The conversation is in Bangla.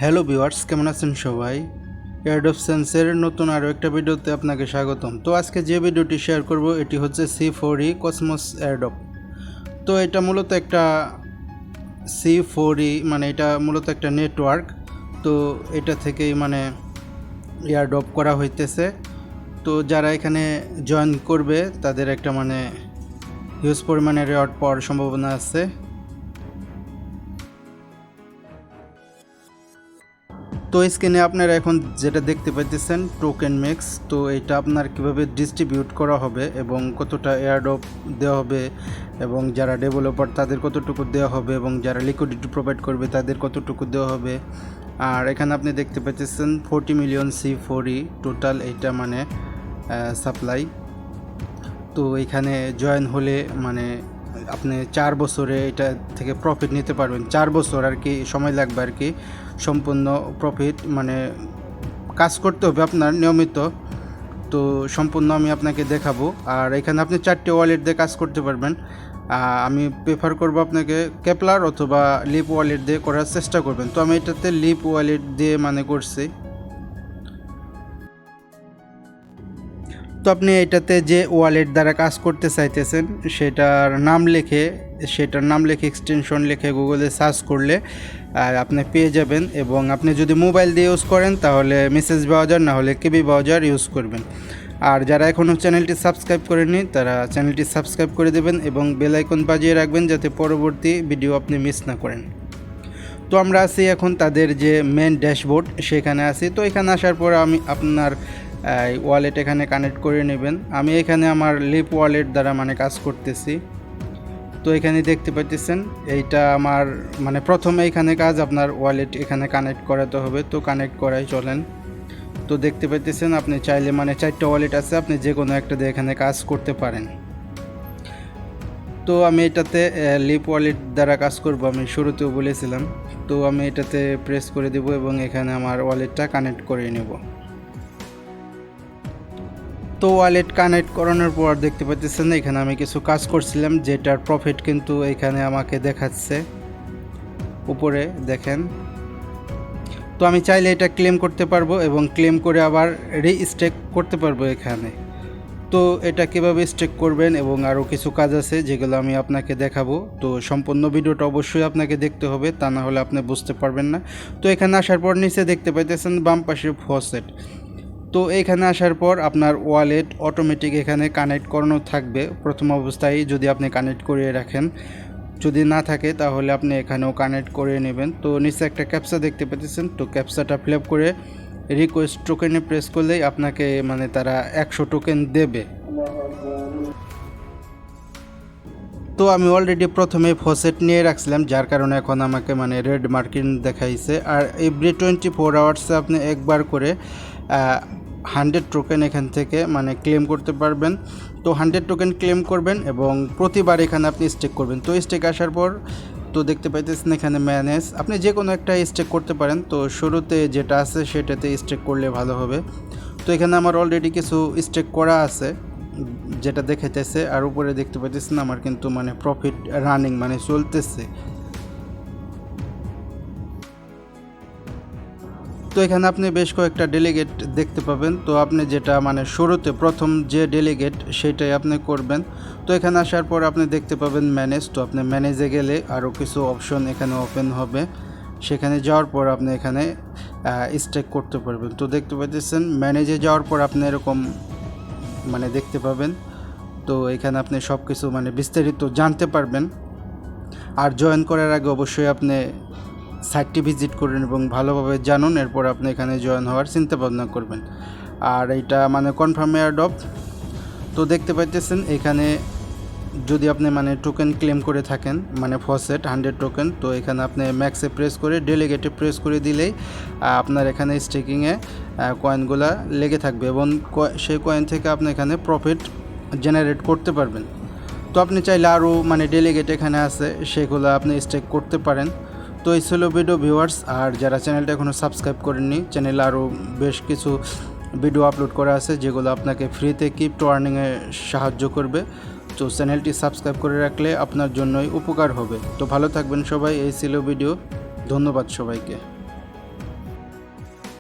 হ্যালো ভিউয়ার্স, কেমন আছেন সবাই? এয়ারড্রপ সেন্সের নতুন আরও একটা ভিডিওতে আপনাকে স্বাগতম। তো আজকে যে ভিডিওটি শেয়ার করব এটি হচ্ছে C4E কসমস এয়ারড্রপ। তো এটা মূলত একটা C4E মানে এটা মূলত একটা নেটওয়ার্ক। তো এটা থেকেই মানে এয়ারড্রপ করা হইতেছে। তো যারা এখানে জয়েন করবে তাদের একটা মানে হিউজ পরিমাণে রেওয়ার্ড পাওয়ার সম্ভাবনা আছে। তো স্ক্রিনে আপনারা এখন যেটা দেখতে পাইতেছেন টোকেন মিক্স। তো এটা আপনার কিভাবে ডিস্ট্রিবিউট করা হবে এবং কতটা এয়ারড্রপ দেওয়া হবে এবং যারা ডেভেলপার তাদের কতটুকু দেওয়া হবে এবং যারা লিকুইডিটি প্রোভাইড করবে তাদের কতটুকু দেওয়া হবে। আর এখানে আপনি দেখতে পাইতেছেন 40 মিলিয়ন C4E টোটাল এইটা মানে সাপ্লাই। তো এখানে জয়েন হলে মানে আপনি 4 বছরে এটা থেকে প্রফিট নিতে পারবেন। 4 বছর আর কি সময় লাগবে আর কি সম্পূর্ণ প্রফিট মানে কাজ করতে হবে আপনার নিয়মিত। তো সম্পূর্ণ আমি আপনাকে দেখাবো। আর এখানে আপনি 4টে ওয়ালেট দিয়ে কাজ করতে পারবেন। আমি প্রেফার করব আপনাকে কেপলার অথবা লিপ ওয়ালেট দিয়ে করার চেষ্টা করবেন। তো আমি এটাতে লিপ ওয়ালেট দিয়ে মানে করছি। তো আপনি এটাতে যে ওয়ালেট দ্বারা কাজ করতে চাইতেছেন সেটার নাম লিখে এক্সটেনশন লিখে গুগলে সার্চ করলে আপনি পেয়ে যাবেন। এবং আপনি যদি মোবাইল দিয়ে ইউজ করেন তাহলে মেসেজ ব্রাউজার, না হলে কেবি ব্রাউজার ইউজ করবেন। আর যারা এখনও চ্যানেলটি সাবস্ক্রাইব করেননি তারা চ্যানেলটি সাবস্ক্রাইব করে দেবেন এবং বেল আইকন বাজিয়ে রাখবেন যাতে পরবর্তী ভিডিও আপনি মিস না করেন। তো আমরা আছি এখন তাদের যে মেন ড্যাশবোর্ড সেখানে আছি। তো এখানে আসার পর আমি আপনার ওয়ালেট এখানে কানেক্ট করে নেবেন। আমি এখানে আমার লিপ ওয়ালেট দ্বারা মানে কাজ করতেছি। তো এখানে দেখতে পাচ্ছেন এইটা আমার মানে প্রথমে এখানে কাজ আপনার ওয়ালেট এখানে কানেক্ট করাতে হবে। তো কানেক্ট করাই চলেন। তো দেখতে পাচ্ছেন আপনি চাইলে মানে 4টা ওয়ালেট আছে, আপনি যে কোনো একটা দিয়ে এখানে কাজ করতে পারেন। তো আমি এটাতে লিপ ওয়ালেট দ্বারা কাজ করব, আমি শুরুতেও বলেছিলাম। তো আমি এটাতে প্রেস করে দেব এবং এখানে আমার ওয়ালেটটা কানেক্ট করে নেব। তো ওয়ালেট কানেক্ট করানোর পর দেখতে পাচ্ছেন এখানে আমি কিছু কাজ করছিলাম যেটার প্রফিট কিন্তু এখানে আমাকে দেখাচ্ছে উপরে দেখেন। তো আমি চাইলে এটা ক্লেম করতে পারবো এবং ক্লেম করে আবার রিস্টেক করতে পারবো এখানে। তো এটা কীভাবে স্টেক করবেন এবং আরও কিছু কাজ আছে যেগুলো আমি আপনাকে দেখাবো। তো সম্পূর্ণ ভিডিওটা অবশ্যই আপনাকে দেখতে হবে, তা না হলে আপনি বুঝতে পারবেন না। তো এখানে আসার পর নিচে দেখতে পাইতেছেন বাম পাশে ফসেট। তো এখানে আসার পর আপনার ওয়ালেট অটোমেটিক এখানে কানেক্ট করানো থাকবে প্রথম অবস্থায় যদি আপনি কানেক্ট করিয়ে রাখেন। যদি না থাকে তাহলে আপনি এখানেও কানেক্ট করে নেবেন। তো নিচে একটা ক্যাপচা দেখতে পাচ্ছেন, তো ক্যাপচাটা ফিল আপ করে রিকোয়েস্ট টোকেনে প্রেস করলেই আপনাকে মানে তারা 100 টোকেন দেবে। তো আমি অলরেডি প্রথমে ফসেট নিয়ে রাখছিলাম যার কারণে এখন আমাকে মানে রেড মার্কিং দেখাইছে। আর এভরি 24 আওয়ার্সে আপনি একবার করে 100 টোকেন এখান থেকে মানে ক্লেম করতে পারবেন। তো 100 টোকেন ক্লেম করবেন এবং প্রতিবার এখানে আপনি স্টেক করবেন। তো স্টেক আসার পর তো দেখতে পাইতেছেন এখানে ম্যানেজ, আপনি যে কোনো একটা স্টেক করতে পারেন। তো শুরুতে যেটা আছে সেটাতে স্টেক করলে ভালো হবে। তো এখানে আমার অলরেডি কিছু স্টেক করা আছে যেটা দেখাইতেছে। আর উপরে দেখতে পাইতেছেন আমার কিন্তু মানে প্রফিট রানিং মানে চলতেছে। তো এখানে আপনি বেশ কয়েকটা ডেলিগেট দেখতে পাবেন। তো আপনি যেটা মানে শুরুতে প্রথম যে ডেলিগেট সেটাই আপনি করবেন। তো এখানে আসার পর আপনি দেখতে পাবেন ম্যানেজ। তো আপনি ম্যানেজে গেলে আরও কিছু অপশন এখানে ওপেন হবে, সেখানে যাওয়ার পর আপনি এখানে স্টেক করতে পারবেন। তো দেখতে পাচ্ছেন ম্যানেজে যাওয়ার পর আপনি এরকম মানে দেখতে পাবেন। তো এখানে আপনি সব কিছু মানে বিস্তারিত জানতে পারবেন। আর জয়েন করার আগে অবশ্যই আপনি সাইটটি ভিজিট করুন এবং ভালোভাবে জানুন, এরপর আপনি এখানে জয়েন হওয়ার চিন্তা ভাবনা করবেন। আর এইটা মানে কনফার্ম এয়ারড্রপ। তো দেখতে পাইতেছেন এখানে যদি আপনি মানে টোকেন ক্লেম করে থাকেন মানে ফসেট 100 টোকেন, তো এখানে আপনি ম্যাক্সে প্রেস করে ডেলিগেটে প্রেস করে দিলেই আপনার এখানে স্টেকিংয়ে কয়েনগুলো লেগে থাকবে এবং সেই কয়েন থেকে আপনি এখানে প্রফিট জেনারেট করতে পারবেন। তো আপনি চাইলে আরও মানে ডেলিগেট এখানে আছে সেগুলো আপনি স্টেক করতে পারেন। তো এই ছিল ভিডিও ভিউয়ার্স। আর যারা চ্যানেলটা এখনও সাবস্ক্রাইব করেননি, চ্যানেলে আরও বেশ কিছু ভিডিও আপলোড করা আছে যেগুলো আপনাকে ফ্রিতে ক্রিপ্টো আর্নিংয়ে সাহায্য করবে। তো চ্যানেলটি সাবস্ক্রাইব করে রাখলে আপনার জন্যই উপকার হবে। তো ভালো থাকবেন সবাই, এই ছিল ভিডিও। ধন্যবাদ সবাইকে।